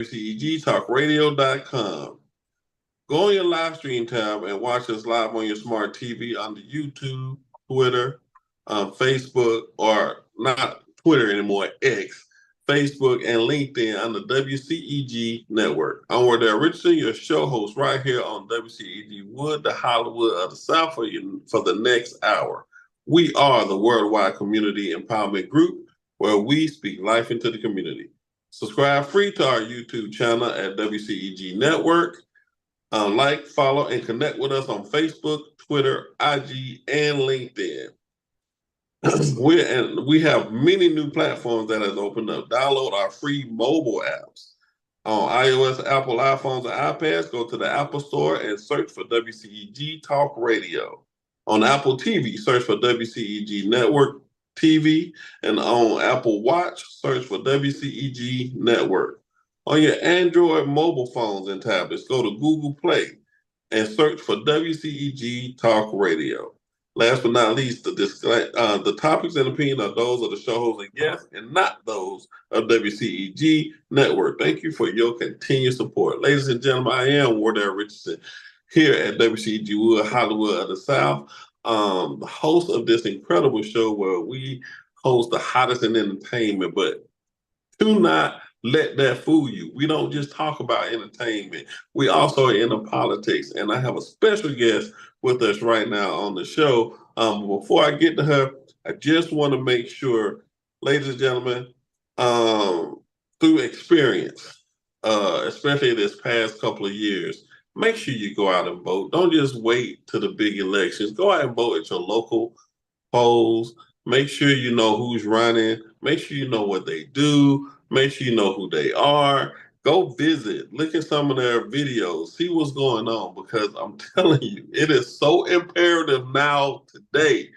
WCEGtalkradio.com. Go on your live stream tab and watch us live on your smart TV on the YouTube, Twitter, Facebook, or not Twitter anymore, X, Facebook, and LinkedIn on the WCEG network. I'm Wardell Richardson, your show host right here on WCEGwood, the Hollywood of the South for the next hour. We are the worldwide community empowerment group where we speak life into the community. Subscribe free to our YouTube channel at WCEG Network. Like, follow, and connect with us on Facebook, Twitter, IG, and LinkedIn. We have many new platforms that has opened up. Download our free mobile apps on iOS, Apple iPhones, and iPads. Go to the Apple Store and search for WCEG Talk Radio. On Apple TV, search for WCEG Network TV, and on Apple Watch, search for WCEG Network. On your Android mobile phones and tablets, go to Google Play and search for WCEG Talk Radio. Last but not least, the topics and opinions are those of the show hosts and guests and not those of WCEG Network. Thank you for your continued support. Ladies and gentlemen, I am Wardell Richardson here at WCEGwood, Hollywood of the South, the host of this incredible show where we host the hottest in entertainment, but do not let that fool you. We don't just talk about entertainment. We also are into politics. And I have a special guest with us right now on the show. Before I get to her, I just want to make sure, ladies and gentlemen, through experience, especially this past couple of years, make sure you go out and vote. Don't just wait to the big elections. Go out and vote at your local polls. Make sure you know who's running. Make sure you know what they do. Make sure you know who they are. Go visit. Look at some of their videos. See what's going on, because I'm telling you, it is so imperative now today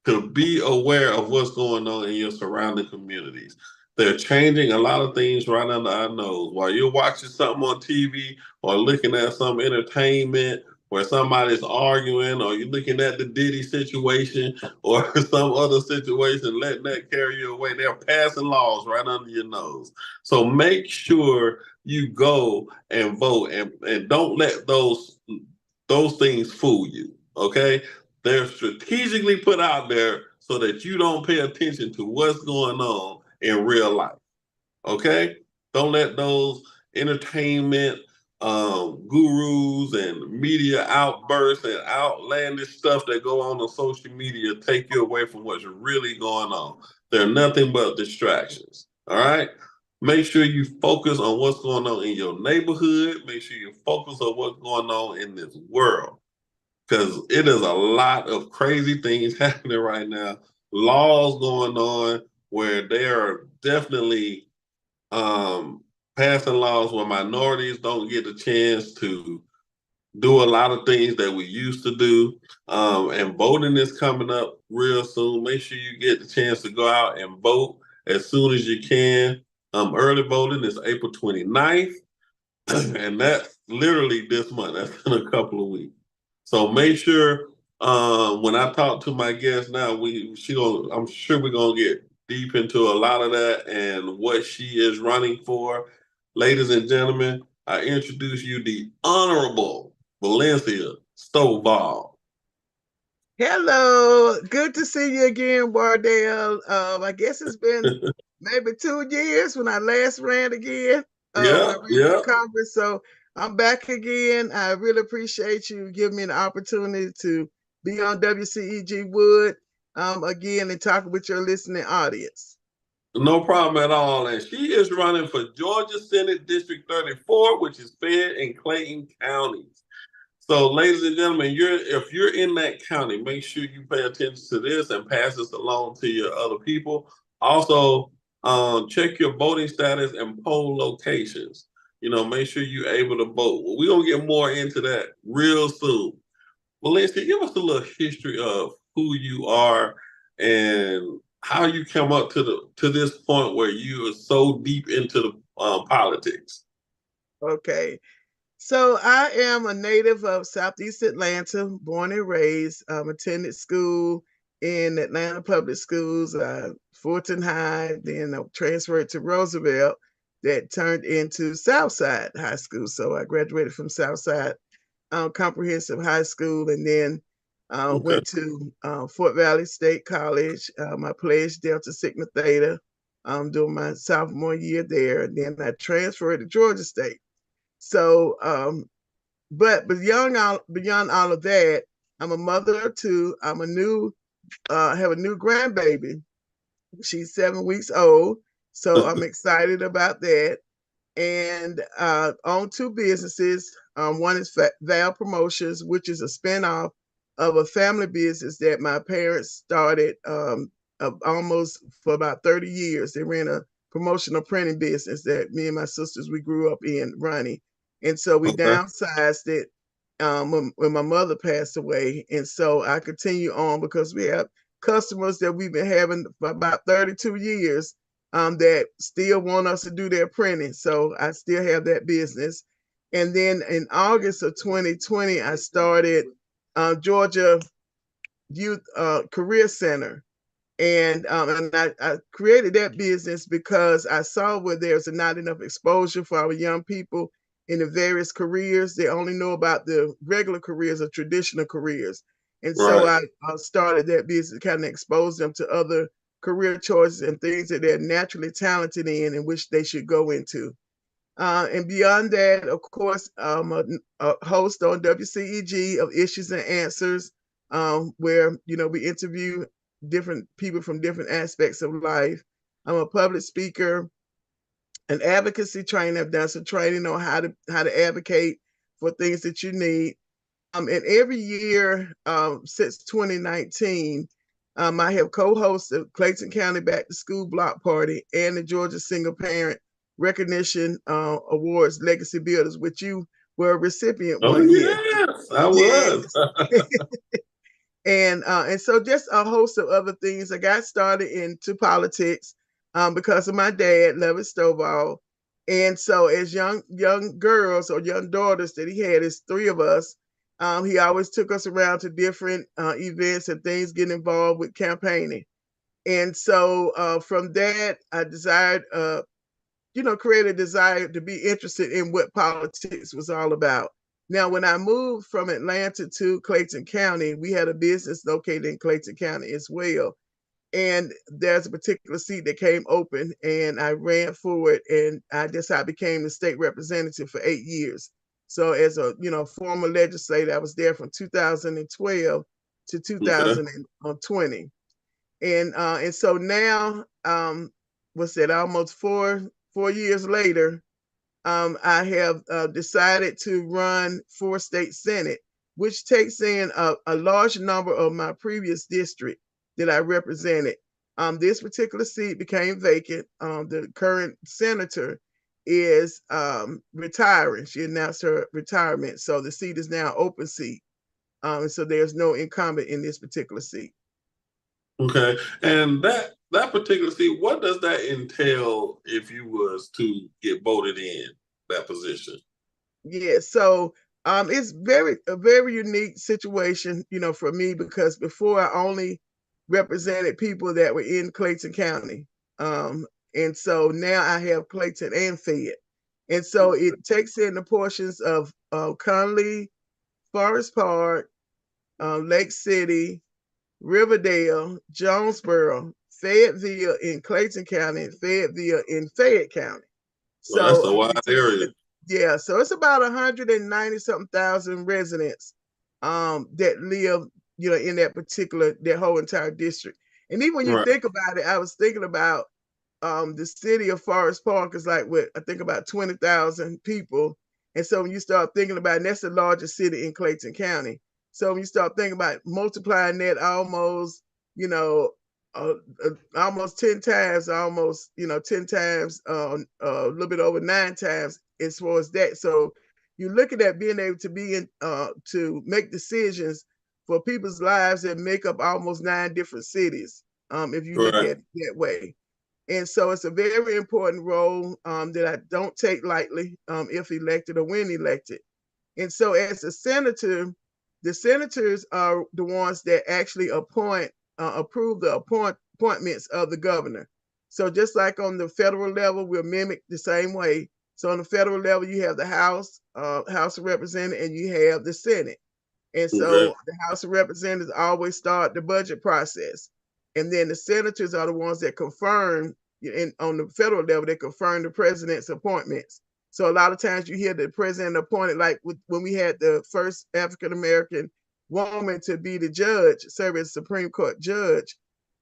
to be aware of what's going on in your surrounding communities. They're changing a lot of things right under our nose. While you're watching something on TV or looking at some entertainment where somebody's arguing, or you're looking at the Diddy situation or some other situation, letting that carry you away. They're passing laws right under your nose. So make sure you go and vote, and don't let those things fool you, okay? They're strategically put out there so that you don't pay attention to what's going on in real life, okay? Don't let those entertainment gurus and media outbursts and outlandish stuff that go on social media take you away from what's really going on. They're nothing but distractions, all right? Make sure you focus on what's going on in your neighborhood. Make sure you focus on what's going on in this world, because it is a lot of crazy things happening right now. Laws going on where they are definitely passing laws where minorities don't get a chance to do a lot of things that we used to do. And voting is coming up real soon. Make sure you get the chance to go out and vote as soon as you can. Early voting is April 29th, and that's literally this month. That's in a couple of weeks. So make sure when I talk to my guest now, I'm sure we're gonna get deep into a lot of that and what she is running for. Ladies and gentlemen, I introduce you the Honorable Valencia Stovall. Hello, good to see you again, Wardell. I guess it's been maybe 2 years when I last ran again. Yeah. Congress, so I'm back again. I really appreciate you giving me an opportunity to be on WCEGwood again and talking with your listening audience. No problem at all. And she is running for Georgia Senate District 34, which is Fayette and Clayton counties. So, ladies and gentlemen, if you're in that county, make sure you pay attention to this and pass this along to your other people. Also, check your voting status and poll locations. Make sure you're able to vote. Well, we're going to get more into that real soon. Valencia, give us a little history of who you are and how you come up to this point where you are so deep into the politics. Okay. So I am a native of Southeast Atlanta, born and raised. Attended school in Atlanta Public Schools, Fulton High, then I transferred to Roosevelt. that turned into Southside High School. So I graduated from Southside Comprehensive High School, and then Okay. went to Fort Valley State College. I pledged Delta Sigma Theta during my sophomore year there, and then I transferred to Georgia State. So, but beyond all of that, I'm a mother of two. Have a new grandbaby. She's 7 weeks old, so I'm excited about that. And own two businesses. One is Val Promotions, which is a spinoff of a family business that my parents started almost for about 30 years. They ran a promotional printing business that me and my sisters, we grew up in running. And so we Okay. downsized it when my mother passed away. And so I continue on because we have customers that we've been having for about 32 years that still want us to do their printing. So I still have that business. And then in August of 2020, I started Georgia Youth Career Center. And I created that business because I saw where there's not enough exposure for our young people in the various careers. They only know about the regular careers or traditional careers. And so Right. I started that business to kind of expose them to other career choices and things that they're naturally talented in and which they should go into. And beyond that, of course, I'm a host on WCEG of Issues and Answers, where we interview different people from different aspects of life. I'm a public speaker, an advocacy trainer. I've done some training on how to advocate for things that you need. And every year since 2019, I have co-hosted Clayton County Back to School Block Party and the Georgia Single Parent Recognition Awards Legacy Builders, which you were a recipient Oh one year. yes, I was. Yes. And so just a host of other things. I got started into politics because of my dad, Levitt Stovall. And so as young girls or young daughters that he had, his three of us, he always took us around to different events and things, getting involved with campaigning. And so from that, I created a desire to be interested in what politics was all about. Now, when I moved from Atlanta to Clayton County, we had a business located in Clayton County as well. And there's a particular seat that came open, and I ran for it, and I became the state representative for 8 years. So as a former legislator, I was there from 2012 to Okay. 2020, and so now, what's that? Almost 4 years later, I have decided to run for state senate, which takes in a large number of my previous district that I represented. This particular seat became vacant. The current senator is retiring. She announced her retirement, so the seat is now open seat. And so there's no incumbent in this particular seat. Okay. And that particular seat, what does that entail if you was to get voted in that position? Yeah, so it's a very unique situation, for me, because before I only represented people that were in Clayton County, and so now I have Clayton and Fayette, and so it takes in the portions of Conley, Forest Park, Lake City, Riverdale, Jonesboro, Fayetteville in Clayton County, and Fayetteville in Fayette County. Well, that's So a wide it takes area. yeah, so it's about 190 something thousand residents that live, in that whole entire district. And even when you Right. think about it, I was thinking about the city of Forest Park is like what I think about 20,000 people. And so when you start thinking about it, and that's the largest city in Clayton County. So when you start thinking about multiplying that you know, almost 10 times, 10 times, a little bit over 9 times as far as that. So you're looking at being able to be in, to make decisions for people's lives that make up almost 9 different cities, if you look Right. at it that way. And so it's a very important role that I don't take lightly if elected or when elected. And so as a senator, the senators are the ones that actually approve the appointments of the governor. So just like on the federal level, we'll mimic the same way. So on the federal level, you have the House of Representatives, and you have the Senate. And Okay. so the House of Representatives always start the budget process. And then the senators are the ones that confirm, on the federal level, they confirm the president's appointments. So a lot of times you hear the president appointed, like when we had the first African-American woman to be the judge, serve as Supreme Court judge,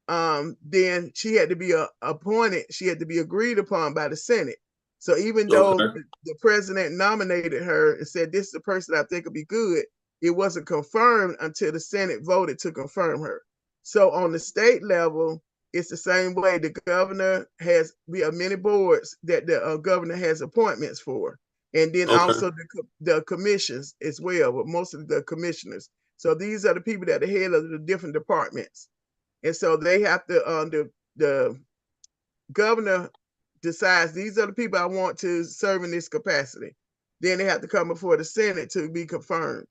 then she had to be appointed, she had to be agreed upon by the Senate. So even though Okay. the president nominated her and said, this is the person I think will be good, it wasn't confirmed until the Senate voted to confirm her. So on the state level, it's the same way. The governor we have many boards that the governor has appointments for. And then Okay. also the commissions as well, with most of the commissioners. So these are the people that are head of the different departments. And so they have to, the governor decides these are the people I want to serve in this capacity. Then they have to come before the Senate to be confirmed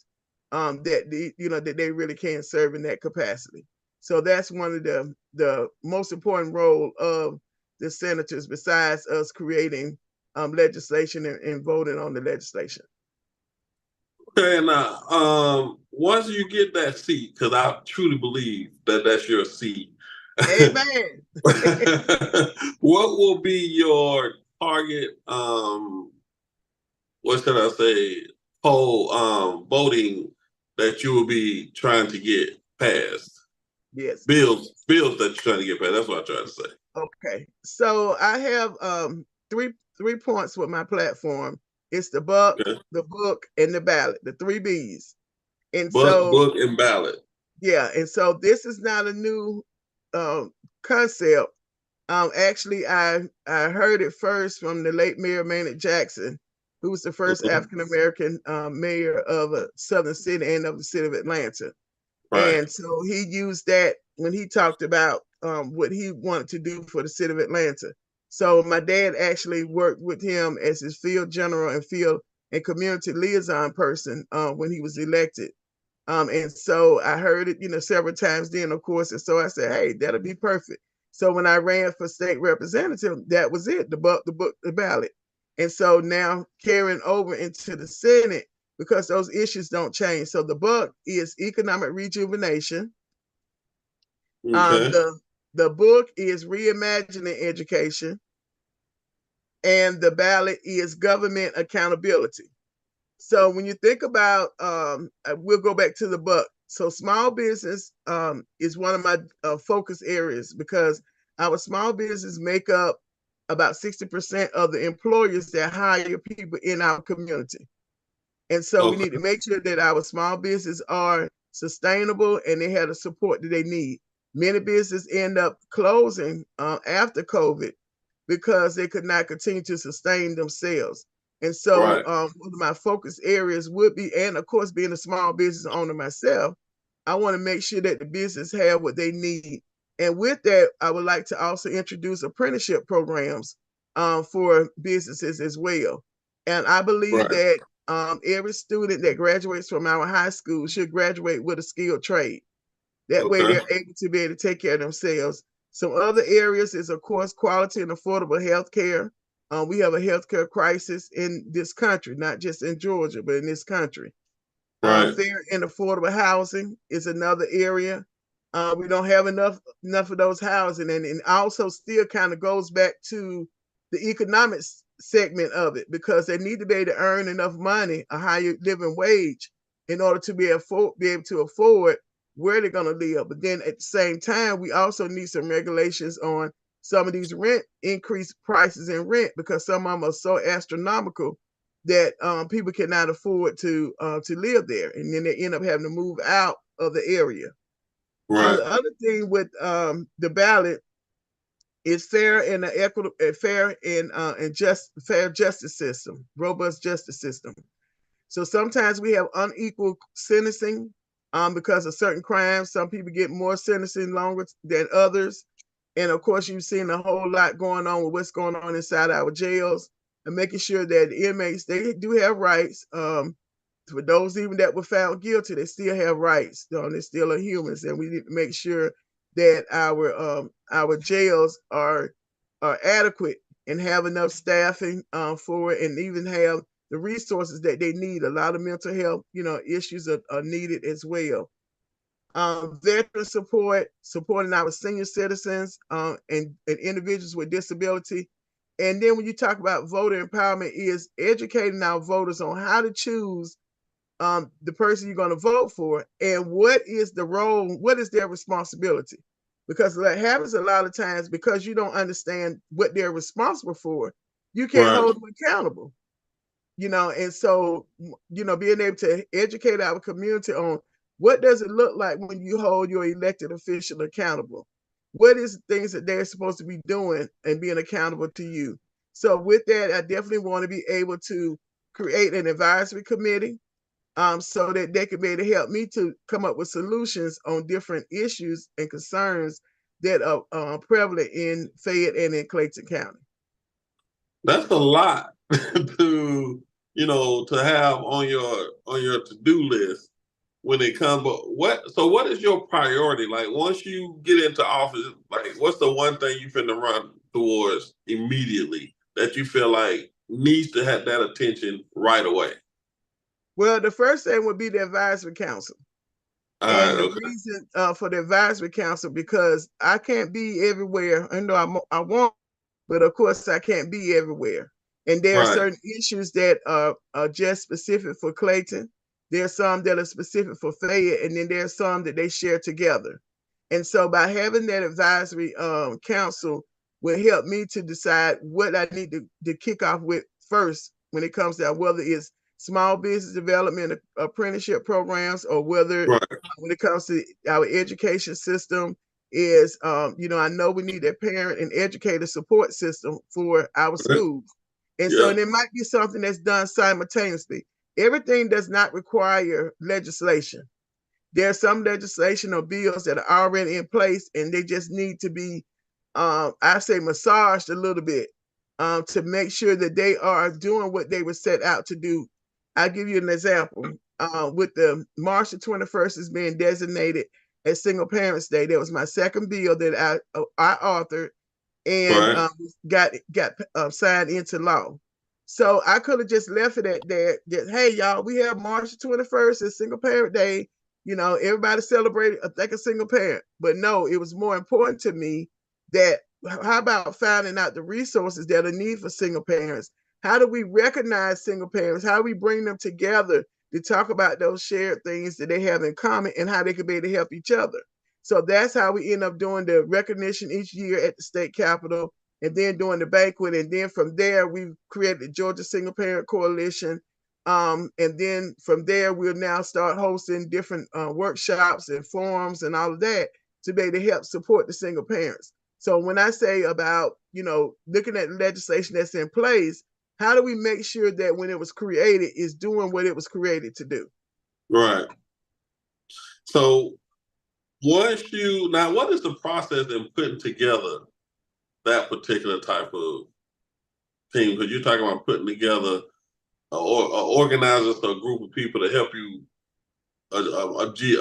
that they really can serve in that capacity. So that's one of the most important role of the senators, besides us creating legislation and voting on the legislation. Okay, now, once you get that seat, because I truly believe that that's your seat, Amen. what will be your target, what should I say, poll, voting that you will be trying to get passed? Yes. Bills that you're trying to get passed. That's what I'm trying to say. Okay. So I have three points with my platform. It's the buck, Okay. the book, and the ballot, the three B's. And Book, so, book, and ballot. yeah, and so this is not a new concept. Actually, I heard it first from the late Mayor Maynard Jackson, who was the first Mhm. African American mayor of a southern city and of the city of Atlanta. Right. And so he used that when he talked about what he wanted to do for the city of Atlanta. So my dad actually worked with him as his field general and field and community liaison person when he was elected. And so I heard it, several times then, of course. And so I said, hey, that'll be perfect. So when I ran for state representative, that was it, the book, the ballot. And so now carrying over into the Senate, because those issues don't change. So the book is economic rejuvenation. Okay. The book is reimagining education, and the ballot is government accountability. So when you think about, we'll go back to the book. So small business is one of my focus areas, because our small business make up about 60% of the employers that hire people in our community. And so we need to Okay. make sure that our small business are sustainable and they have the support that they need. Many businesses end up closing after COVID because they could not continue to sustain themselves. And so Right. one of my focus areas would be, and of course, being a small business owner myself, I want to make sure that the business have what they need. And with that, I would like to also introduce apprenticeship programs for businesses as well. And I believe Right. that every student that graduates from our high school should graduate with a skilled trade. That way Okay. they're able to be able to take care of themselves. Some other areas is, of course, quality and affordable health care. We have a healthcare crisis in this country, not just in Georgia, but in this country. Right. Fair and affordable housing is another area. We don't have enough of those housing, and also still kind of goes back to the economic segment of it, because they need to be able to earn enough money, a higher living wage, in order to be able to afford where they're going to live. But then at the same time, we also need some regulations on some of these rent increased prices in rent, because some of them are so astronomical that people cannot afford to live there, and then they end up having to move out of the area. Right. The other thing with the ballot is fair and equitable, fair justice system, robust justice system. So sometimes we have unequal sentencing because of certain crimes. Some people get more sentencing longer than others. And of course, you've seen a whole lot going on with what's going on inside our jails, and making sure that the inmates, they do have rights. For those even that were found guilty, they still have rights. They still are humans, and we need to make sure that our jails are are adequate and have enough staffing for it, and even have the resources that they need. A lot of mental health, issues are needed as well. Veteran support, supporting our senior citizens and individuals with disability. And then when you talk about voter empowerment, is educating our voters on how to choose the person you're going to vote for, and what is the role, what is their responsibility. Because what happens a lot of times, because you don't understand what they're responsible for, you can't Right. hold them accountable. And so, being able to educate our community on what does it look like when you hold your elected official accountable? What is the things that they're supposed to be doing and being accountable to you? So with that, I definitely want to be able to create an advisory committee so that they can be able to help me to come up with solutions on different issues and concerns that are prevalent in Fayette and in Clayton County. That's a lot to have on your to-do list when it comes. But what is your priority? Like, once you get into office, like, what's the one thing you finna run towards immediately that you feel like needs to have that attention right away? Well, the first thing would be the advisory council. All And right, the okay. reason for the advisory council, because I can't be everywhere. I know I want, but of course I can't be everywhere. And there are Right, certain issues that are just specific for Clayton. There are some that are specific for Fayette, and then there are some that they share together. And so by having that advisory council will help me to decide what I need to kick off with first when it comes to whether it's small business development apprenticeship programs, or whether right, when it comes to our education system is, I know we need a parent and educator support system for our schools. And so, yeah, and it might be something that's done simultaneously. Everything does not require legislation. There's some legislation or bills that are already in place, and they just need to be, I say, massaged a little bit to make sure that they are doing what they were set out to do. I'll give you an example. With the March the 21st as being designated as Single Parents Day, that was my second bill that I authored and right, got signed into law. So I could have just left it at that. Just, hey, y'all, we have March the 21st as Single Parent Day. Everybody celebrated a single parent. But no, it was more important to me that, how about finding out the resources that are needed for single parents? How do we recognize single parents? How do we bring them together to talk about those shared things that they have in common and how they can be able to help each other? So that's how we end up doing the recognition each year at the state capitol, and then doing the banquet. And then from there, we've created the Georgia Single Parent Coalition. And then from there, we'll now start hosting different workshops and forums and all of that to be able to help support the single parents. So when I say about, looking at the legislation that's in place, how do we make sure that when it was created, is doing what it was created to do? right. So what is the process in putting together that particular type of team? Because you're talking about putting together organizers or a group of people to help you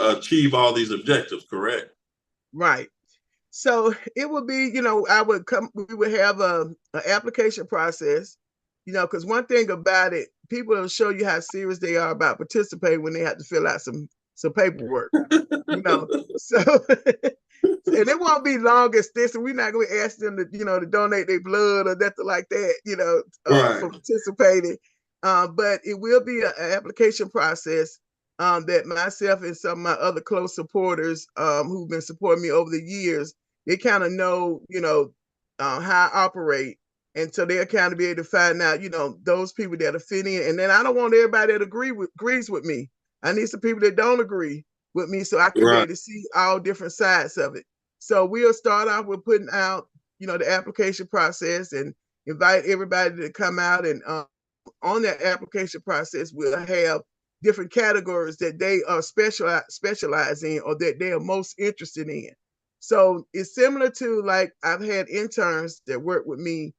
achieve all these objectives, correct? Right. So it would be, we would have an application process, because one thing about it, people will show you how serious they are about participating when they have to fill out some paperwork, so and it won't be long as this, and we're not going to ask them to donate their blood or nothing like that, Right, for participating. But it will be an application process that myself and some of my other close supporters who've been supporting me over the years, they kind of know, how I operate. And so they'll kind of be able to find out, those people that are fit in. And then I don't want everybody that agrees with me. I need some people that don't agree with me so I can be right, able to see all different sides of it. So we'll start off with putting out, the application process and invite everybody to come out. And on that application process, we'll have different categories that they are specialize in, or that they are most interested in. So it's similar to, like, I've had interns that work with me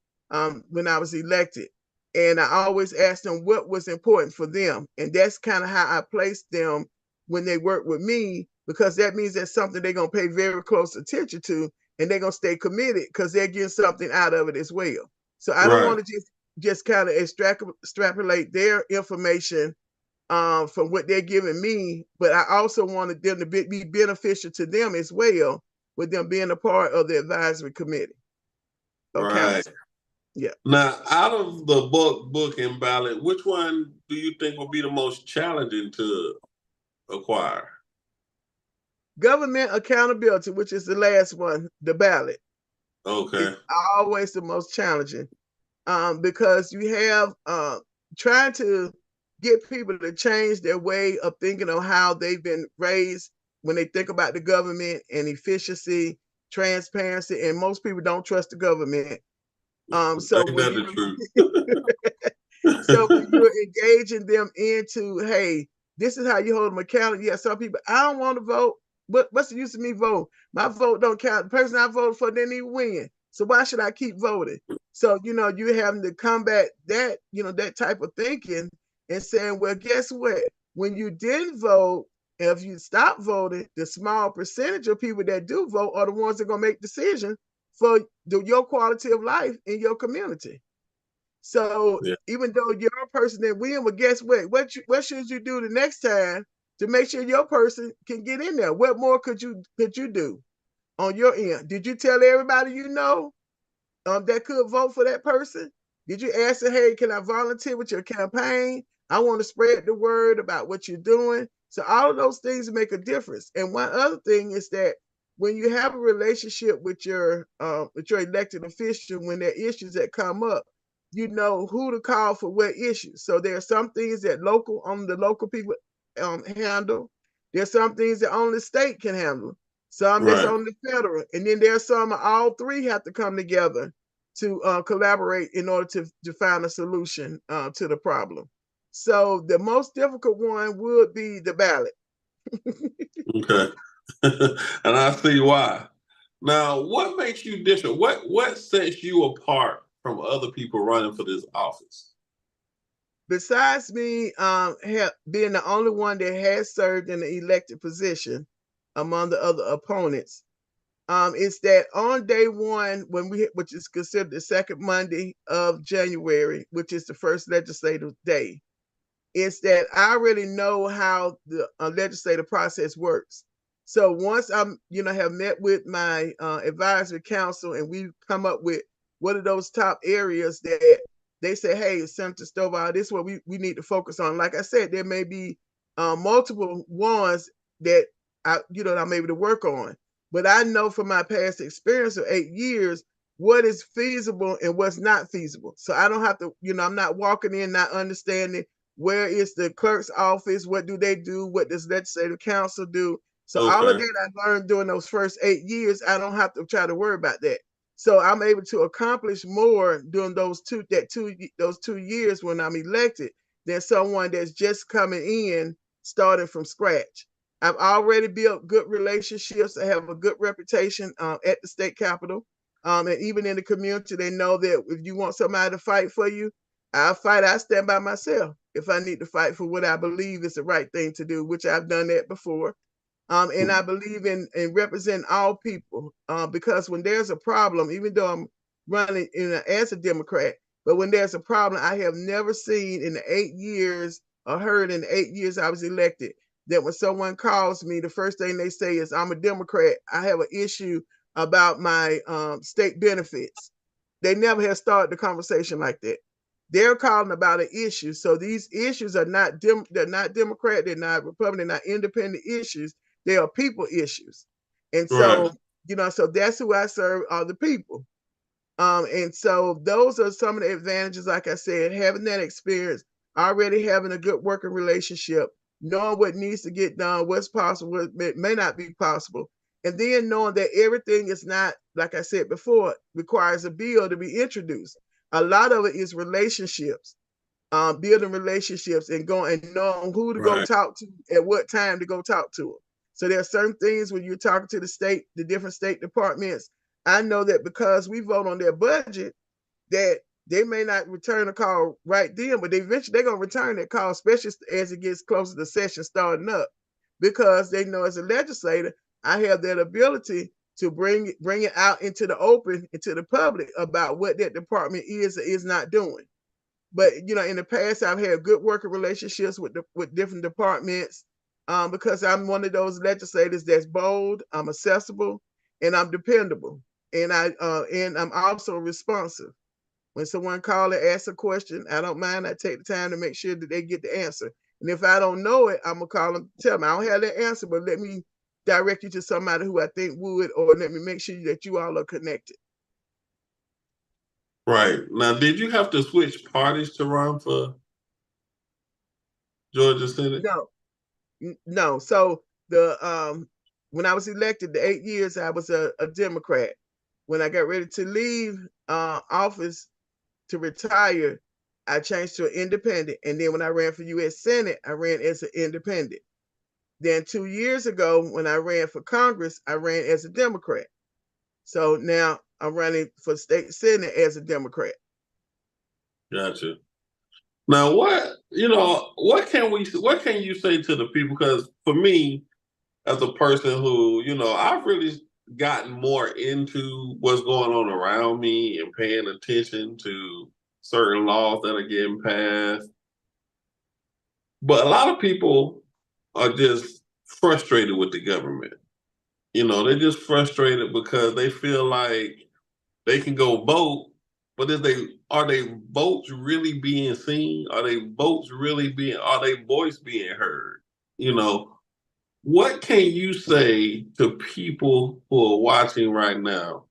when I was elected, and I always asked them what was important for them, and that's kind of how I placed them when they work with me, because that means that's something they're going to pay very close attention to, and they're gonna stay committed because they're getting something out of it as well. So I don't Right. want to just kind of extrapolate their information from what they're giving me, but I also wanted them to be beneficial to them as well, with them being a part of the advisory committee or Right. council. Yeah. Now, out of the book, and ballot, which one do you think will be the most challenging to acquire? Government accountability, which is the last one, the ballot, Okay. is always the most challenging, because you have trying to get people to change their way of thinking of how they've been raised when they think about the government and efficiency, transparency, and most people don't trust the government. So Ain't when that the you truth? so when you're engaging them into, hey, this is how you hold them accountable. Yeah, some people, I don't want to vote. What's the use of me vote? My vote don't count. The person I voted for didn't even win. So why should I keep voting? So, you're having to combat that, that type of thinking and saying, well, guess what? When you didn't vote, if you stop voting, the small percentage of people that do vote are the ones that are going to make decisions for your quality of life in your community. So Yeah. even though you're a person that win, well, guess what? What should you do the next time to make sure your person can get in there? What more could you do on your end? Did you tell everybody that could vote for that person? Did you ask them, hey, can I volunteer with your campaign? I want to spread the word about what you're doing. So all of those things make a difference. And one other thing is that when you have a relationship with your elected official, when there are issues that come up, you know who to call for what issues. So there are some things that the local people handle. There's some things that only the state can handle. Some that's Right. on the federal, and then there's some all three have to come together to collaborate in order to find a solution to the problem. So the most difficult one would be the ballot. Okay. And I see why. Now, what makes you different? What sets you apart from other people running for this office? Besides me being the only one that has served in the elected position among the other opponents, it's that on day one, which is considered the second Monday of January, which is the first legislative day, it's that I already know how the legislative process works. So once I'm, have met with my advisory council and we come up with what are those top areas that they say, hey, Senator Stovall, this is what we need to focus on. Like I said, there may be multiple ones that I'm able to work on. But I know from my past experience of 8 years what is feasible and what's not feasible. So I don't have to, I'm not walking in not understanding where is the clerk's office, what do they do, what does legislative council do. So all of Okay. that I learned during those first 8 years. I don't have to try to worry about that. So I'm able to accomplish more during those 2 years when I'm elected than someone that's just coming in starting from scratch. I've already built good relationships. I have a good reputation at the state capitol. And even in the community, they know that if you want somebody to fight for you, I'll fight. I stand by myself if I need to fight for what I believe is the right thing to do, which I've done that before. And I believe in representing all people because when there's a problem, even though I'm running as a Democrat, but when there's a problem, I have never seen in the 8 years or heard in the 8 years I was elected that when someone calls me, the first thing they say is, I'm a Democrat. I have an issue about my state benefits. They never have started the conversation like that. They're calling about an issue. So these issues are they're not Democrat, they're not Republican, they're not independent issues. They are people issues. And Right. so, so that's who I serve, are the people. And so those are some of the advantages, like I said, having that experience, already having a good working relationship, knowing what needs to get done, what's possible, what may not be possible. And then knowing that everything is not, like I said before, requires a bill to be introduced. A lot of it is relationships, building relationships and going and knowing who to go Right. talk to at what time to go talk to them. So there are certain things when you're talking to the different state departments. I know that because we vote on their budget, that they may not return a call right then, but eventually they're going to return that call, especially as it gets closer to session starting up, because they know as a legislator, I have that ability to bring it out into the open, into the public about what that department is or is not doing. But in the past, I've had good working relationships with different departments because I'm one of those legislators that's bold, I'm accessible, and I'm dependable, and I'm also responsive. When someone calls and asks a question, I don't mind. I take the time to make sure that they get the answer. And if I don't know it, I'm gonna call them, tell them I don't have that answer, but let me direct you to somebody who I think would, or let me make sure that you all are connected. Right. Now, did you have to switch parties to run for Georgia Senate? No. So when I was elected, the 8 years I was a Democrat. When I got ready to leave office to retire, I changed to an independent. And then when I ran for U.S. Senate, I ran as an independent. Then 2 years ago, when I ran for Congress, I ran as a Democrat. So now I'm running for state Senate as a Democrat. Gotcha. Now, what can you say to the people? Because for me, as a person who, I've really gotten more into what's going on around me and paying attention to certain laws that are getting passed. But a lot of people are just frustrated with the government. They're just frustrated because they feel like they can go vote, but are they votes really being seen? Are they voice being heard? What can you say to people who are watching right now?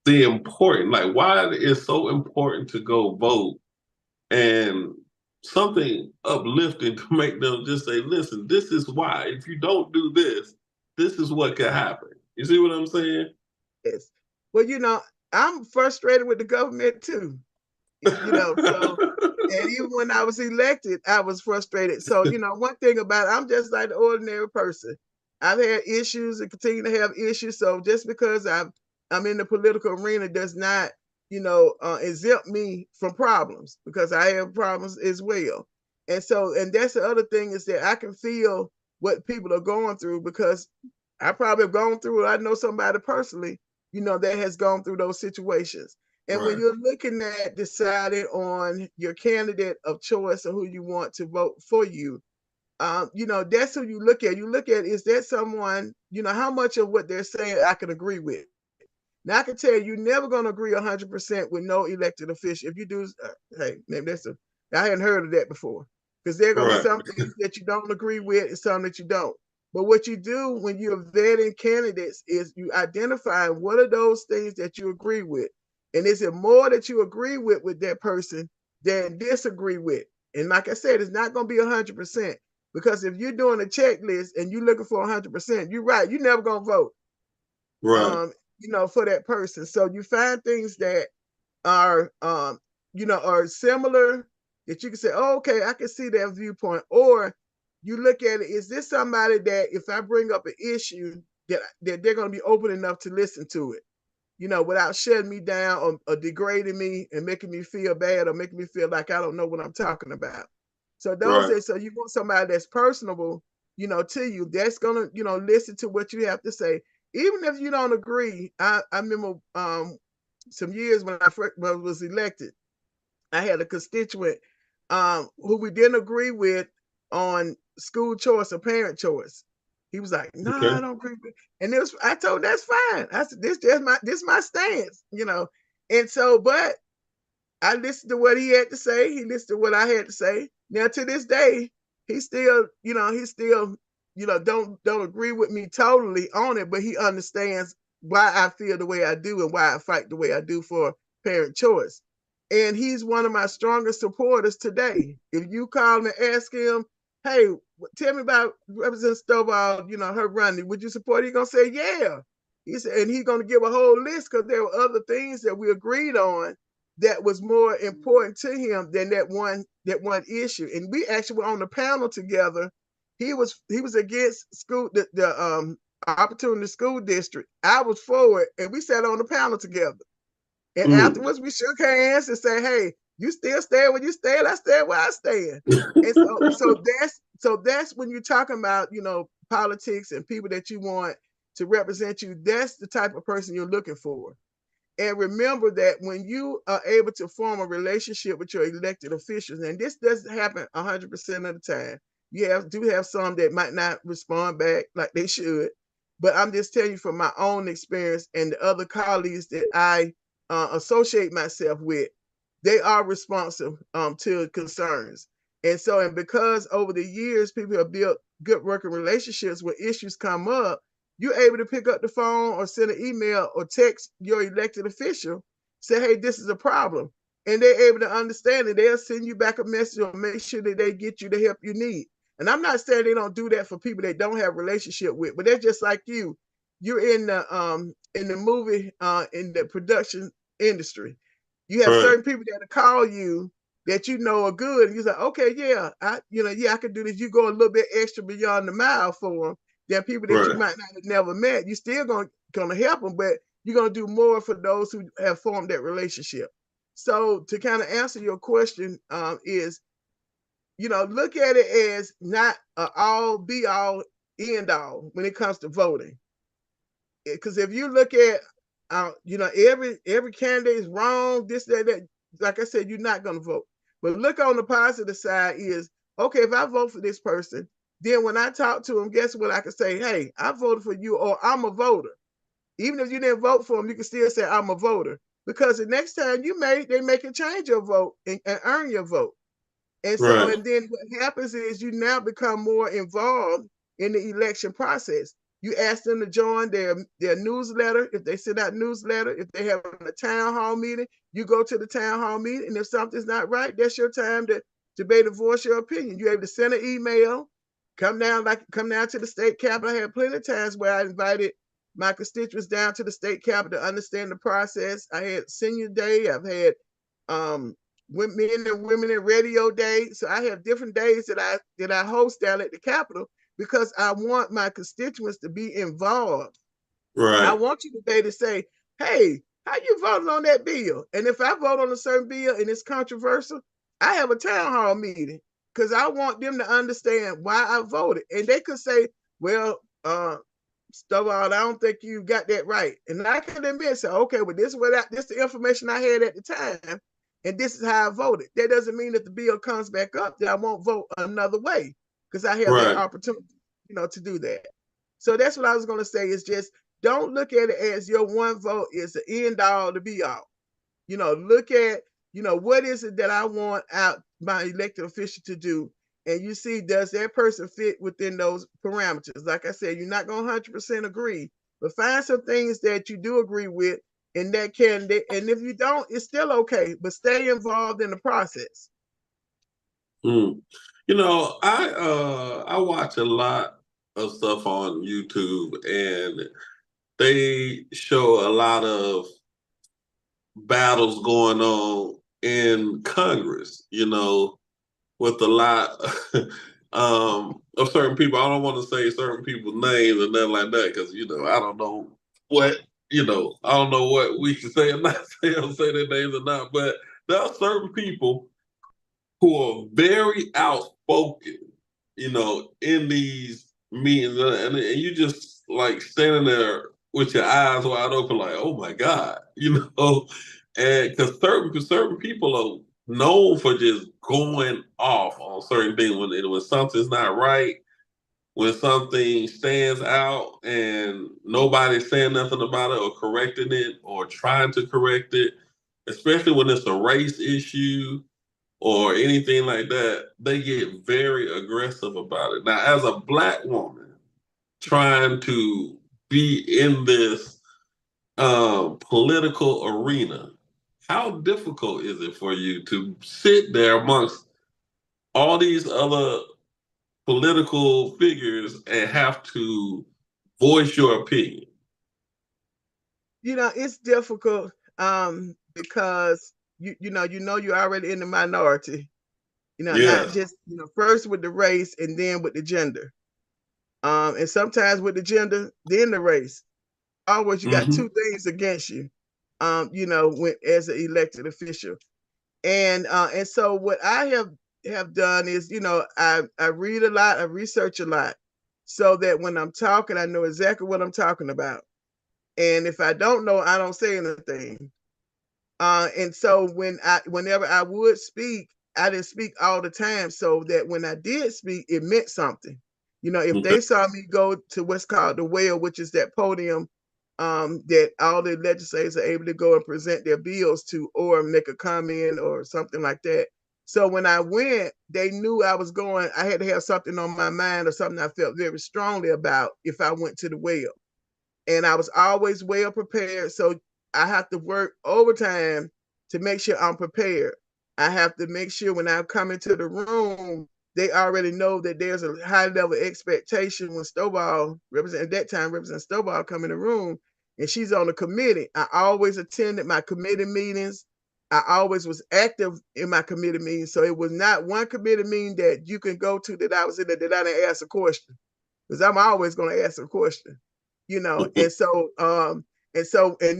The important, like why it's so important to go vote, and something uplifting to make them just say, listen, this is why. If you don't do this, this is what could happen. You see what I'm saying? Yes. Well, I'm frustrated with the government too. So and even when I was elected, I was frustrated. So, one thing about it, I'm just like the ordinary person. I've had issues and continue to have issues. So just because I'm in the political arena does not, exempt me from problems, because I have problems as well. And that's the other thing, is that I can feel what people are going through, because I probably have gone through it. I know somebody personally, that has gone through those situations. And when Right. you're looking at deciding on your candidate of choice or who you want to vote for you, that's who you look at. You look at, is that someone, how much of what they're saying I can agree with. Now, I can tell you, you're never going to agree 100% with no elected official. If you do, hey, maybe I hadn't heard of that before, because there are going to be some things that you don't agree with and some that you don't. But what you do when you're vetting candidates is you identify what are those things that you agree with. And is it more that you agree with that person than disagree with? And like I said, it's not going to be 100%, because if you're doing a checklist and you're looking for 100%, you're right. You're never going to vote. Right. For that person. So you find things that are, are similar, that you can say, oh, okay, I can see that viewpoint. Or you look at it, is this somebody that if I bring up an issue that they're going to be open enough to listen to it, without shutting me down or degrading me and making me feel bad or making me feel like I don't know what I'm talking about. So so you want somebody that's personable, to you, that's going to, listen to what you have to say. Even if you don't agree. I remember some years when I was elected, I had a constituent who we didn't agree with on school choice or parent choice. He was like, "No, I don't agree with." And I told him, that's fine. I said, this my stance, And so, but I listened to what he had to say. He listened to what I had to say. Now, to this day, he still, don't agree with me totally on it, but he understands why I feel the way I do and why I fight the way I do for parent choice. And he's one of my strongest supporters today. If you call him and ask him, hey, tell me about Representative Stovall, her running, would you support it? He's going to say, yeah. He said, and he's going to give a whole list, because there were other things that we agreed on that was more important to him than that one issue. And we actually were on the panel together. He was against school, the opportunity school district. I was for it, and we sat on the panel together. And afterwards, we shook hands and said, "Hey, you still stand where you stand. I stand where I stand." And so that's when you're talking about, politics and people that you want to represent you, that's the type of person you're looking for. And remember that when you are able to form a relationship with your elected officials, and this doesn't happen 100% of the time, you do have some that might not respond back like they should. But I'm just telling you from my own experience and the other colleagues that I associate myself with, they are responsive to concerns. And because over the years, people have built good working relationships, when issues come up, you're able to pick up the phone or send an email or text your elected official, say, hey, this is a problem. And they're able to understand it. They'll send you back a message or make sure that they get you the help you need. And I'm not saying they don't do that for people they don't have a relationship with, but they're just like you. You're in the movie in the production industry. You have Right. certain people that call you that you know are good. And you're like, okay, yeah, I could do this. You go a little bit extra beyond the mile for them. There are people that you Right. might not have never met. You're still gonna help them, but you're gonna do more for those who have formed that relationship. So to kind of answer your question, is look at it as not all be all end all when it comes to voting. Because if you look at every candidate is wrong, this, that, like I said, you're not gonna vote. But look on the positive side is, okay, if I vote for this person, then when I talk to them, guess what? I can say, hey, I voted for you, or I'm a voter. Even if you didn't vote for them, you can still say I'm a voter. Because the next time they make a change your vote and earn your vote. Right. And then what happens is you now become more involved in the election process. You ask them to join their newsletter. If they send out newsletter, if they have a town hall meeting, you go to the town hall meeting. And if something's not right, that's your time to be able to voice your opinion. You're able to send an email, come down to the state capitol. I had plenty of times where I invited my constituents down to the state capitol to understand the process. I had senior day. I've had men and women in radio day. So I have different days that I host down at the Capitol because I want my constituents to be involved. I Right. want you to be able to say, hey, how you voting on that bill? And if I vote on a certain bill and it's controversial, I have a town hall meeting because I want them to understand why I voted. And they could say, well, Stovall, I don't think you got that right. And I can admit, say, okay, well, this is the information I had at the time, and this is how I voted. That doesn't mean that the bill comes back up that I won't vote another way because I have that Right. opportunity, to do that. So that's what I was going to say is just don't look at it as your one vote is the end all to be all. Look at, what is it that I want out my elected official to do? And you see, does that person fit within those parameters? Like I said, you're not going to 100% agree, but find some things that you do agree with in that candidate. And if you don't, it's still okay, but stay involved in the process. Mm. I watch a lot of stuff on YouTube, and they show a lot of battles going on in Congress, with a lot of certain people. I don't want to say certain people's names and nothing like that because, I don't know what, I don't know what we can say or not say or say their names or not. But there are certain people who are very outspoken, in these meetings. And you just like standing there with your eyes wide open, like, oh my God, and because certain people are known for just going off on certain things when something's not right, when something stands out and nobody's saying nothing about it or correcting it or trying to correct it, especially when it's a race issue or anything like that, they get very aggressive about it. Now, as a Black woman trying to be in this political arena, how difficult is it for you to sit there amongst all these other political figures and have to voice your opinion? It's difficult because you're already in the minority. Not Yeah. just first with the race and then with the gender. And sometimes with the gender, then the race. Always you got Hmm. two things against you. When as an elected official. And so what I have done is, I read a lot, I research a lot. so that when I'm talking, I know exactly what I'm talking about. And if I don't know, I don't say anything. And so whenever I would speak, I didn't speak all the time, so that when I did speak, it meant something. You know, if they saw me go to what's called the well, which is that podium that all the legislators are able to go and present their bills to, or make a comment or something like that. So when I went, they knew I was going. I had to have something on my mind or something I felt very strongly about if I went to the well. And I was always well prepared. So I have to work overtime to make sure I'm prepared. I have to make sure when I come into the room, they already know that there's a high level expectation when Stovall, at that time, Representative Stovall, come in the room and she's on the committee. I always attended my committee meetings. I always was active in my committee meetings. So it was not one committee meeting that you can go to that I was in that I didn't ask a question, because I'm always going to ask a question, you know. And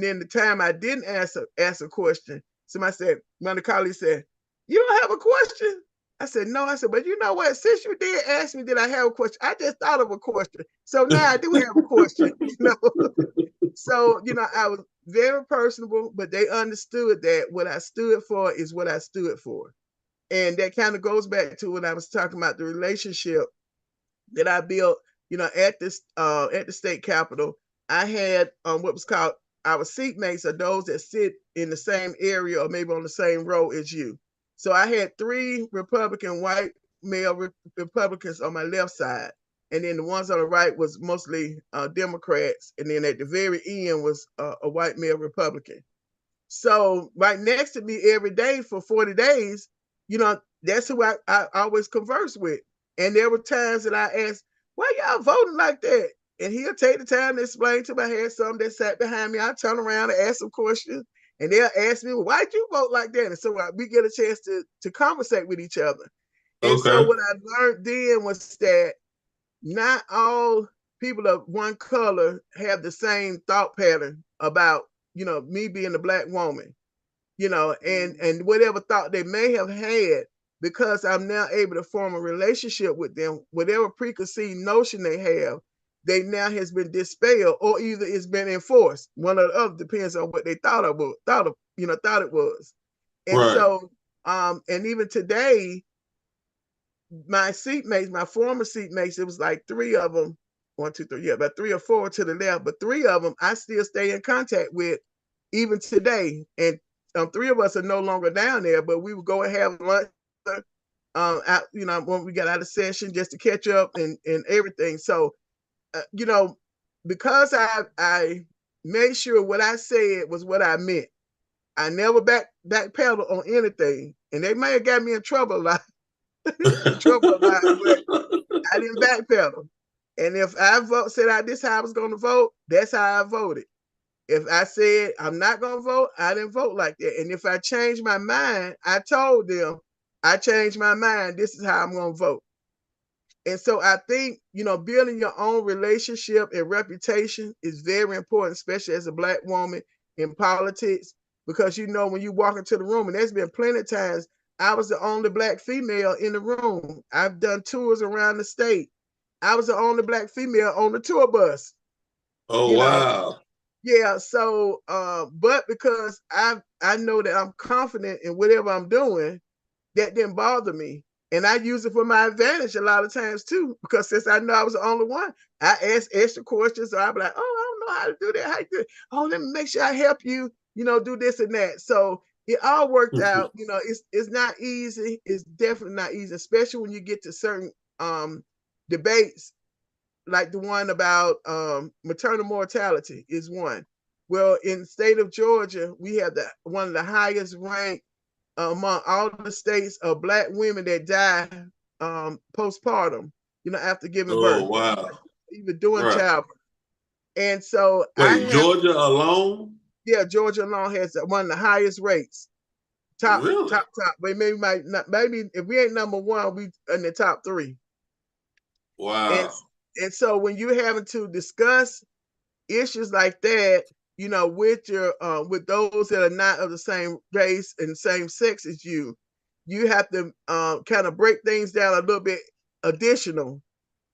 then the time I didn't ask a question, somebody said, one of the colleagues said, "You don't have a question?" I said, "No." I said, "But you know what? Since you did ask me, did I have a question? I just thought of a question. So now I do have a question." You know. So, you know, I was very personable, but they understood that what I stood for is what I stood for. And that kind of goes back to when I was talking about the relationship that I built, you know, at the state capitol. I had what was called our seatmates, are those that sit in the same area or maybe on the same row as you. So I had 3 Republican white male Republicans on my left side, and then the ones on the right was mostly Democrats, and then at the very end was a white male Republican. So right next to me every day for 40 days, you know, that's who I always converse with. And there were times that I asked, "Why y'all voting like that?" And he'll take the time to explain to me. I had some that sat behind me. I turn around and ask some questions. And they'll ask me, "Well, why'd you vote like that?" And so we get a chance to conversate with each other. And so Okay. what I learned then was that not all people of one color have the same thought pattern about, you know, me being a Black woman, you know, and whatever thought they may have had, because I'm now able to form a relationship with them, whatever preconceived notion they have, they now has been dispelled, or either it's been enforced. One or the other, depends on what they thought it was. And Right. so, and even today, my seatmates, my former seatmates, it was like 3 of them, 1, 2, 3, yeah, about 3 or 4 to the left, but 3 of them I still stay in contact with even today. And 3 of us are no longer down there, but we would go and have lunch, out, you know, when we got out of session, just to catch up and everything. So, you know, because I made sure what I said was what I meant. I never backpedal on anything, and they may have got me in trouble a lot, but I didn't backpedal. And if I said this how I was going to vote, that's how I voted. If I said I'm not going to vote, I didn't vote like that. And if I changed my mind, I told them I changed my mind. This is how I'm going to vote. And so I think, you know, building your own relationship and reputation is very important, especially as a Black woman in politics, because, you know, when you walk into the room, and there's been plenty of times I was the only Black female in the room. I've done tours around the state. I was the only Black female on the tour bus, Oh, you know. wow. Yeah, so but because I know that I'm confident in whatever I'm doing, that didn't bother me. And I use it for my advantage a lot of times too, because since I know I was the only one, I asked extra questions. So I'd be like, "Oh, I don't know how to do that. How you do it? Oh, let me make sure I help you, you know, do this and that." So it all worked out. You know, it's not easy. It's definitely not easy, especially when you get to certain debates, like the one about maternal mortality is one. Well, in the state of Georgia, we have one of the highest ranked among all the states of Black women that die postpartum, you know, after giving Oh, birth, wow. even doing Right. childbirth. And so I Wait, have, Georgia alone? yeah, Georgia alone has one of the highest rates, top, Really? top, top. But maybe might not, maybe if we ain't number one, we in the top 3. And Wow. and so when you're having to discuss issues like that, you know, with those that are not of the same race and same sex as you have to kind of break things down a little bit additional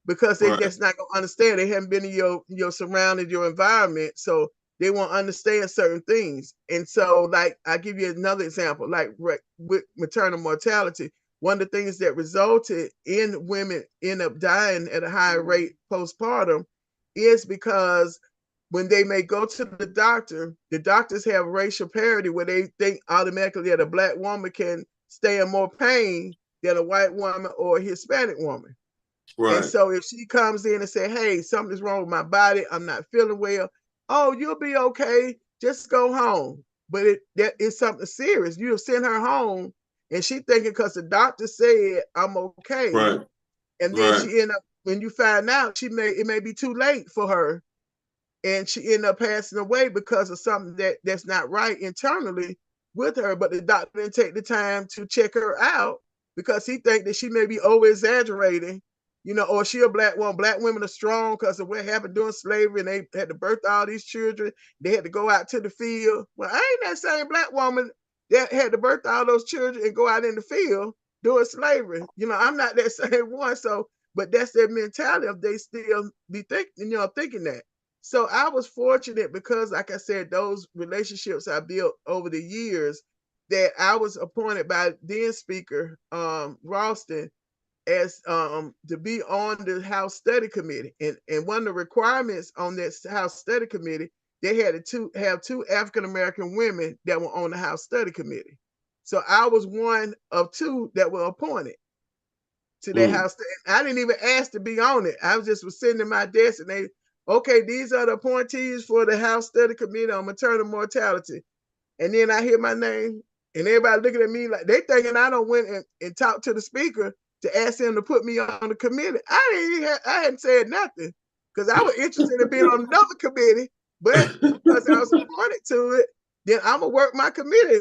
because they Right. just not gonna understand. They haven't been in your surroundings, your environment, so they won't understand certain things. And so, like, I give you another example, like with maternal mortality. One of the things that resulted in women end up dying at a higher rate postpartum is because when they may go to the doctors have racial parity where they think automatically that a Black woman can stay in more pain than a white woman or a Hispanic woman. And Right. so if she comes in and say, hey, something's wrong with my body, I'm not feeling well, oh, you'll be okay, just go home. But that is something serious. You send her home and she thinking because the doctor said I'm okay. Right. And then Right. she end up, when you find out, it may be too late for her, and she ended up passing away because of something that's not right internally with her. But the doctor didn't take the time to check her out because he think that she may be over exaggerating, or she a Black woman. Black women are strong because of what happened during slavery, and they had to birth all these children. They had to go out to the field. Well, I ain't that same Black woman that had to birth all those children and go out in the field during slavery. I'm not that same one. So, but that's their mentality of they still be thinking that. So I was fortunate because, like I said, those relationships I built over the years, that I was appointed by then Speaker Ralston as to be on the House Study Committee. And one of the requirements on that House Study Committee, they had to have two African American women that were on the House Study Committee. So I was one of two that were appointed to that house. I didn't even ask to be on it. I was sitting at my desk and they, okay, these are the appointees for the House Study Committee on Maternal Mortality. And then I hear my name and everybody looking at me like they thinking I don't went and talked to the speaker to ask him to put me on the committee. I hadn't said nothing because I was interested in being on another committee, but because I was appointed to it, then I'm gonna work my committee.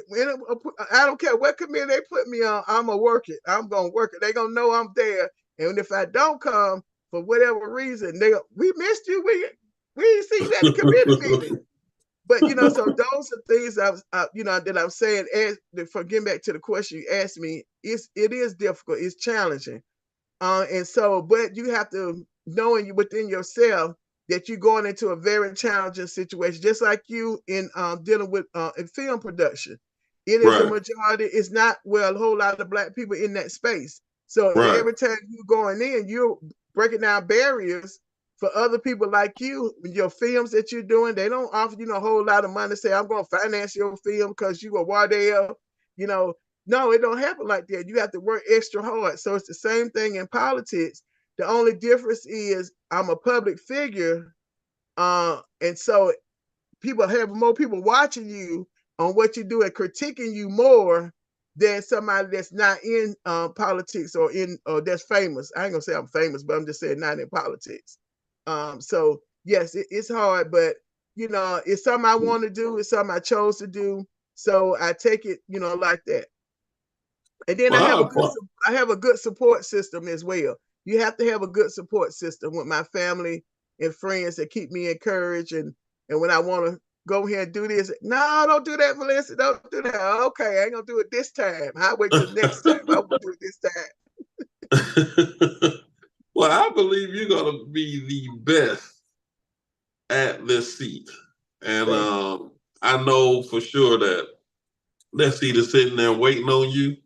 I don't care what committee they put me on, I'm gonna work it. I'm gonna work it. They gonna know I'm there. And if I don't come for whatever reason, we missed you. We didn't see you at the committee meeting. But so those are things that I'm saying. For getting back to the question you asked me, it is difficult, it's challenging, and so, but you have to know within yourself that you're going into a very challenging situation, just like you in dealing with in film production. It is a Right. majority. It's not a whole lot of Black people in that space. So Right. every time you're going in, you're breaking down barriers for other people like you. Your films that you're doing, they don't offer you a whole lot of money to say, I'm going to finance your film because you are Wardell. No, it don't happen like that. You have to work extra hard. So it's the same thing in politics. The only difference is I'm a public figure, and so people have more people watching you on what you do and critiquing you more than somebody that's not in politics or that's famous. I ain't gonna say I'm famous, but I'm just saying not in politics. So yes, it's hard, but it's something I want to do. It's something I chose to do. So I take it, like that. And then I have a good support system as well. You have to have a good support system with my family and friends that keep me encouraged. And when I want to go here and do this, no, don't do that, Valencia. Don't do that. Okay, I ain't gonna do it this time. I'll wait till next time. I will do it this time. Well, I believe you're gonna be the best at this seat, and I know for sure that seat is sitting there waiting on you.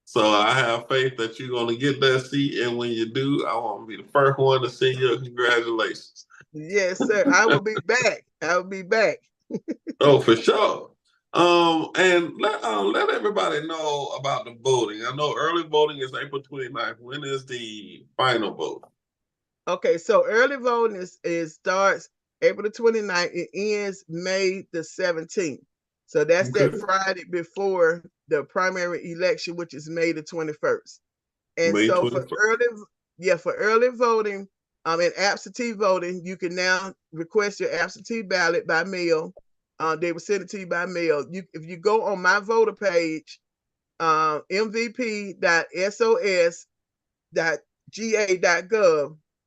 So I have faith that you're going to get that seat, and when you do, I want to be the first one to send you congratulations. Yes, sir. I will be back. I will be back. Oh, for sure. And let everybody know about the voting. I know early voting is April 29th. When is the final vote? Okay, so early voting starts April the 29th. It ends May the 17th. So that's that Friday before the primary election, which is May the 21st. And May so 21st. for early voting, and absentee voting, you can now request your absentee ballot by mail. They will send it to you by mail. If you go on my voter page, mvp.sos.ga.gov,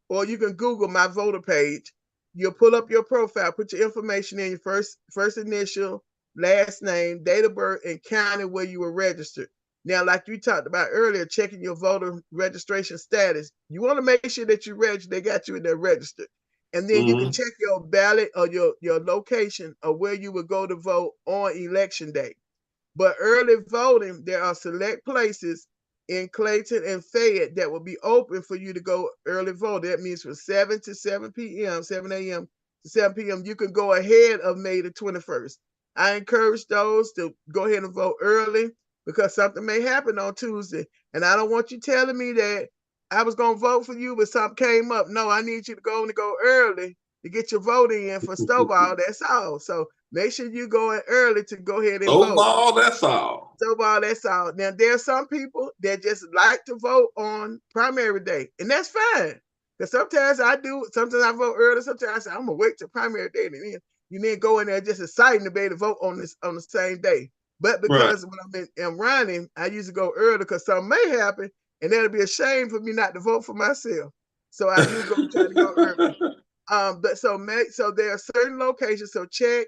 or you can Google my voter page. You'll pull up your profile, put your information in, your first initial, last name, date of birth, and county where you were registered. Now, like you talked about earlier, checking your voter registration status, you want to make sure that you register, they got you in there registered. And then you can check your ballot or your location of where you would go to vote on election day. But early voting, there are select places in Clayton and Fayette that will be open for you to go early vote. That means from 7 to 7 p.m., 7 a.m. to 7 p.m., you can go ahead of May the 21st. I encourage those to go ahead and vote early because something may happen on Tuesday. And I don't want you telling me that I was going to vote for you, but something came up. No, I need you to go early to get your vote in for Stovall. That's all. So make sure you go in early to go ahead and vote. Stovall, that's all. Stovall, that's all. Now, there are some people that just like to vote on primary day, and that's fine. Because sometimes I do, sometimes I vote early, sometimes I say, I'm going to wait till primary day, and then you need to go in there just exciting to be able to vote on the same day. But because when I'm running, I usually go early because something may happen, and that'll be a shame for me not to vote for myself. So I do try to go early. But so there are certain locations. So check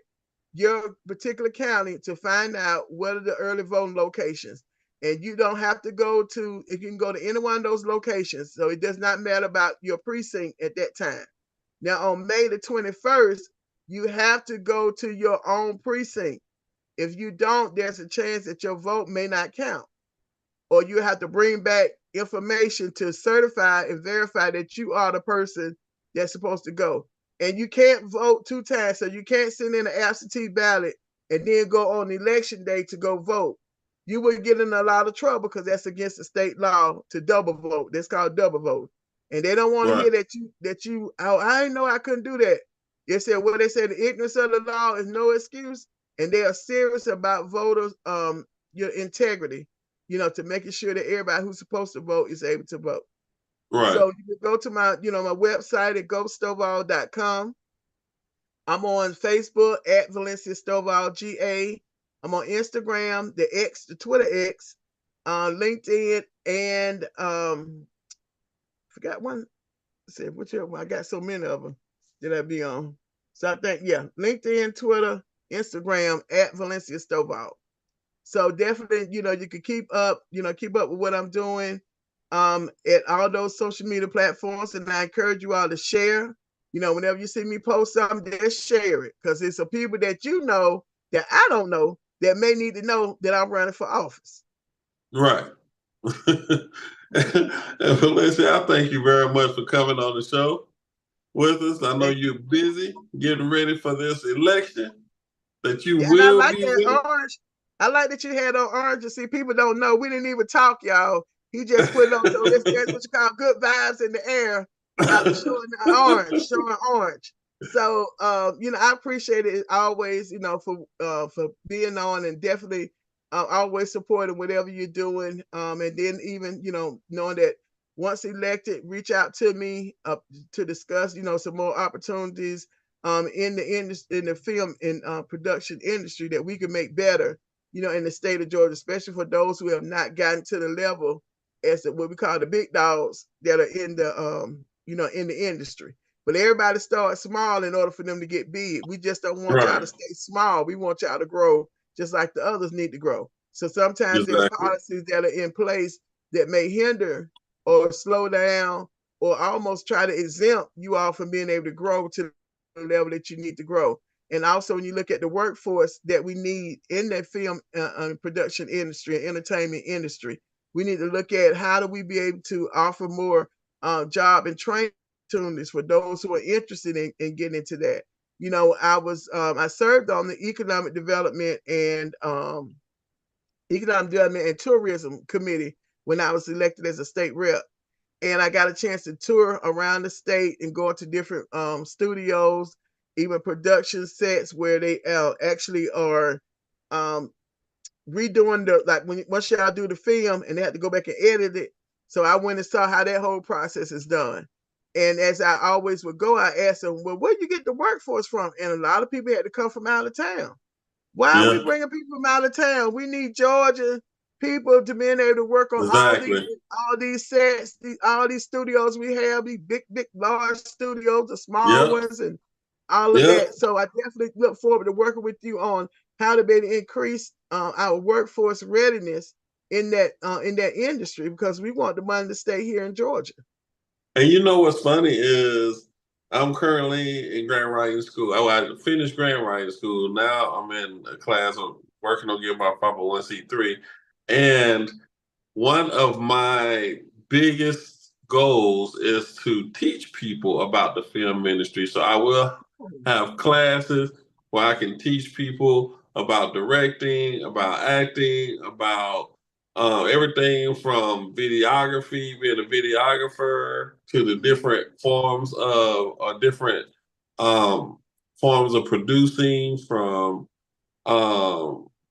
your particular county to find out what are the early voting locations. And you don't have to go to, if you can go to any one of those locations. So it does not matter about your precinct at that time. Now on May the 21st, you have to go to your own precinct. If you don't, there's a chance that your vote may not count. Or you have to bring back information to certify and verify that you are the person that's supposed to go. And you can't vote 2 times. So you can't send in an absentee ballot and then go on election day to go vote. You would get in a lot of trouble because that's against the state law to double vote. That's called double vote. And they don't want to hear that you, oh, I didn't know I couldn't do that. They said, the ignorance of the law is no excuse. And they are serious about voters, your integrity, to making sure that everybody who's supposed to vote is able to vote. Right. So you can go to my website at gostovall.com. I'm on Facebook at Valencia Stovall GA. I'm on Instagram, the Twitter X, LinkedIn, and forgot one. Said whichever one. I got so many of them that I be on. So I think LinkedIn, Twitter, Instagram at Valencia Stovall. So definitely, you can keep up with what I'm doing at all those social media platforms. And I encourage you all to share. Whenever you see me post something, just share it. Because it's some people that that I don't know that may need to know that I'm running for office. Right. And Valencia, I thank you very much for coming on the show with us. I know you're busy getting ready for this election that you will I like be that winning. orange. I like that you had on orange. You see, people don't know. We didn't even talk, y'all. He just put it on. So that's what you call good vibes in the air. Showing orange. So, I appreciate it always, for being on and definitely always supporting whatever you're doing. And then even, knowing that once elected, reach out to me to discuss, some more opportunities in the film and production industry that we can make better, in the state of Georgia, especially for those who have not gotten to the level as what we call the big dogs that are in the in the industry. But everybody starts small in order for them to get big. We just don't want y'all to stay small. We want y'all to grow just like the others need to grow. So sometimes there are policies that are in place that may hinder or slow down or almost try to exempt you all from being able to grow to the level that you need to grow. And also when you look at the workforce that we need in that film production industry and entertainment industry, we need to look at how do we be able to offer more job and training opportunities for those who are interested in getting into that. I served on the Economic Development and Tourism Committee when I was elected as a state rep. And I got a chance to tour around the state and go into different studios, even production sets where they actually are redoing once y'all do the film and they have to go back and edit it. So I went and saw how that whole process is done. And as I always would go, I asked them, well, where do you get the workforce from? And a lot of people had to come from out of town. Why are we bringing people from out of town? We need Georgia people to be able to work on all these sets, all these studios we have, these big, large studios, the small ones, and all of that. So I definitely look forward to working with you on how to be able to increase our workforce readiness in that industry, because we want the money to stay here in Georgia. And you know what's funny is I'm currently in grant writing school. I finished grant writing school. Now I'm in a class of working on getting my 501c3. And one of my biggest goals is to teach people about the film industry. So I will have classes where I can teach people about directing, about acting, about everything from videography, being a videographer, to the different forms of different um, forms of producing, from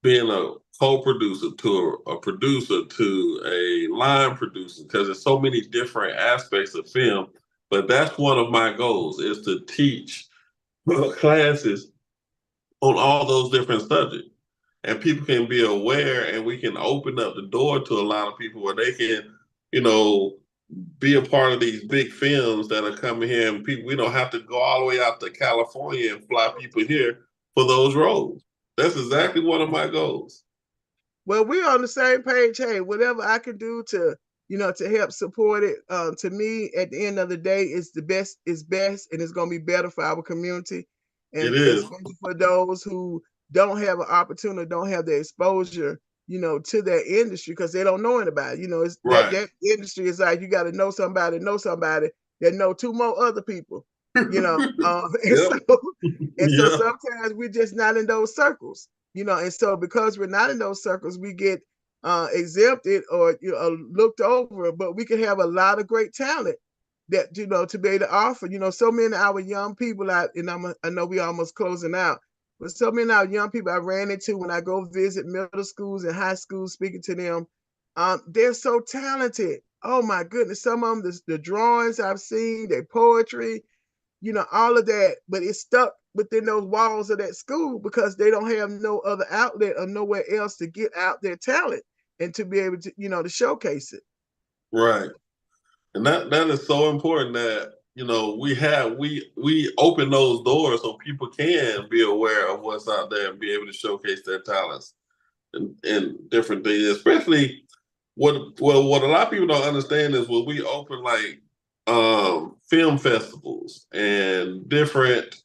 being a co-producer to a producer to a line producer, because there's so many different aspects of film. But that's one of my goals, is to teach classes on all those different subjects. And people can be aware, and we can open up the door to a lot of people where they can, you know, be a part of these big films that are coming here. And people, we don't have to go all the way out to California and fly people here for those roles. That's exactly one of my goals. Well, we're on the same page. Hey, whatever I can do to, to help support it, to me, at the end of the day, it's the best, is best, and it's going to be better for our community, It and is. especially for those who don't have an opportunity, don't have the exposure, to that industry, because they don't know anybody. It's Right. that industry is like, you got to know somebody that know two more other people. And Yep. so Yep. sometimes we're just not in those circles. And so because we're not in those circles, we get exempted or looked over, but we can have a lot of great talent that, to be able to offer. So many of our young people out, and I know we almost closing out, but so many of our young people I ran into when I go visit middle schools and high schools, speaking to them, they're so talented. Oh my goodness. Some of them, the drawings I've seen, their poetry, all of that, but it's stuck within those walls of that school because they don't have no other outlet or nowhere else to get out their talent and to be able to, to showcase it. Right. And that is so important, that we open those doors so people can be aware of what's out there and be able to showcase their talents and different things. Especially what a lot of people don't understand is when we open like film festivals and different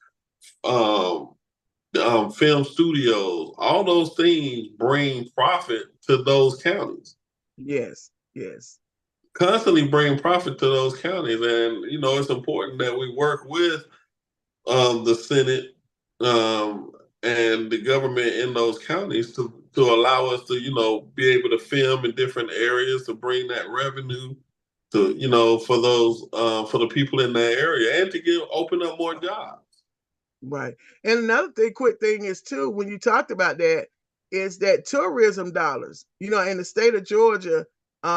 film studios, all those things bring profit to those counties. Yes, yes. Constantly bring profit to those counties. And, it's important that we work with the Senate and the government in those counties to allow us to, be able to film in different areas, to bring that revenue to, for those, for the people in that area, and to open up more jobs. Right. And another quick thing is too, when you talked about that, is that tourism dollars, in the state of Georgia,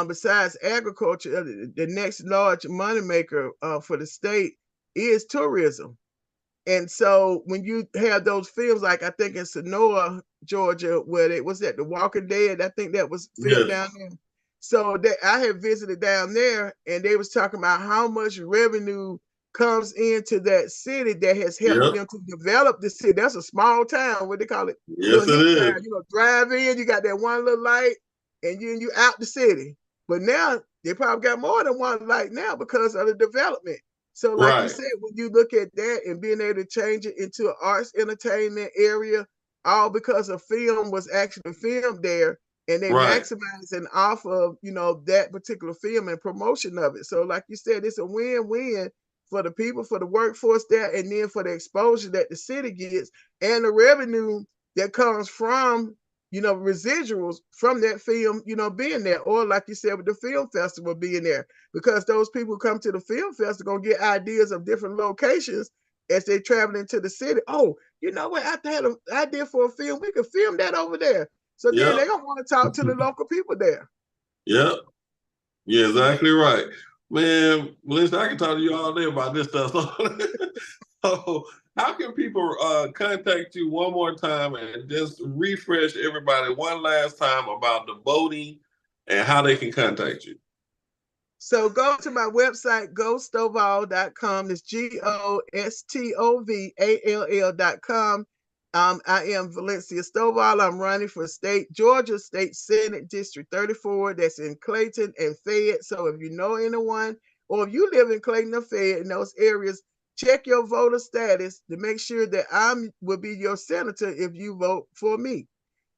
besides agriculture, the next large moneymaker for the state is tourism. And so when you have those films, like I think in Sonora, Georgia, where it was at The Walking Dead, I think that was filmed down there. So that I had visited down there, and they was talking about how much revenue comes into that city that has helped them to develop the city. That's a small town, what they call it, yes, little it town. is. Drive in, you got that one little light, and you out the city. But now they probably got more than one light now because of the development. So like you said, when you look at that and being able to change it into an arts entertainment area, all because a film was actually filmed there, and they maximizing off of, that particular film and promotion of it. So like you said, it's a win-win for the people, for the workforce there, and then for the exposure that the city gets and the revenue that comes from, residuals from that film, being there. Or like you said, with the film festival being there, because those people who come to the film festival gonna get ideas of different locations as they travel into the city. Oh, you know what? I had an idea for a film. We could film that over there. So then they're gonna want to talk to the local people there. Yep. Yeah, exactly right. Man, Melissa, I can talk to you all day about this stuff. So how can people contact you one more time and just refresh everybody one last time about the voting and how they can contact you? So go to my website, gostovall.com. It's GOSTOVALL.com. I am Valencia Stovall. I'm running for Georgia State Senate District 34. That's in Clayton and Fayette. So if you know anyone, or if you live in Clayton or Fayette in those areas, check your voter status to make sure that I will be your senator if you vote for me.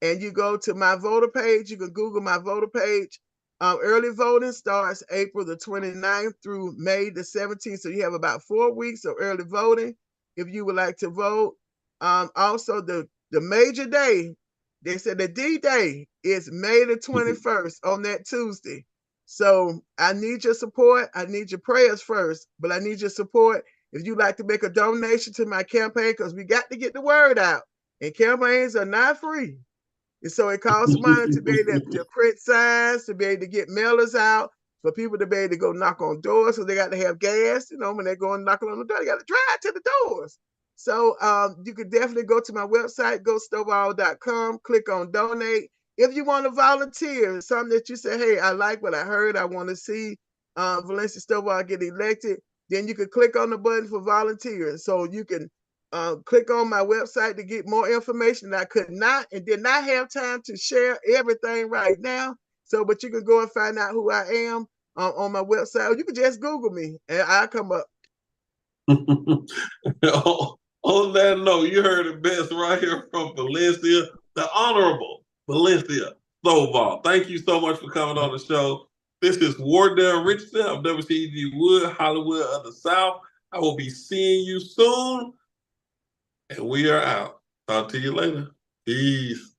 And you go to my voter page. You can Google my voter page. Early voting starts April the 29th through May the 17th. So you have about 4 weeks of early voting if you would like to vote. Also, the major day, they said the D-Day is May the 21st on that Tuesday. So I need your support. I need your prayers first, but I need your support. If you'd like to make a donation to my campaign, because we got to get the word out, and campaigns are not free. And so it costs money to be able to print signs, to be able to get mailers out, for people to be able to go knock on doors. So they got to have gas, when they're going knocking on the door, they got to drive to the doors. So you could definitely go to my website, Stovall.com, click on donate. If you want to volunteer, something that you say, hey, I like what I heard, I want to see Valencia Stovall get elected, then you could click on the button for volunteering. So you can click on my website to get more information. I could not and did not have time to share everything right now. So, but you can go and find out who I am on my website, or you can just Google me and I'll come up. On that note, you heard it best right here from Valencia, the Honorable Valencia Stovall. Thank you so much for coming on the show. This is Wardell Richardson of WCEGwood, Hollywood of the South. I will be seeing you soon. And we are out. Talk to you later. Peace.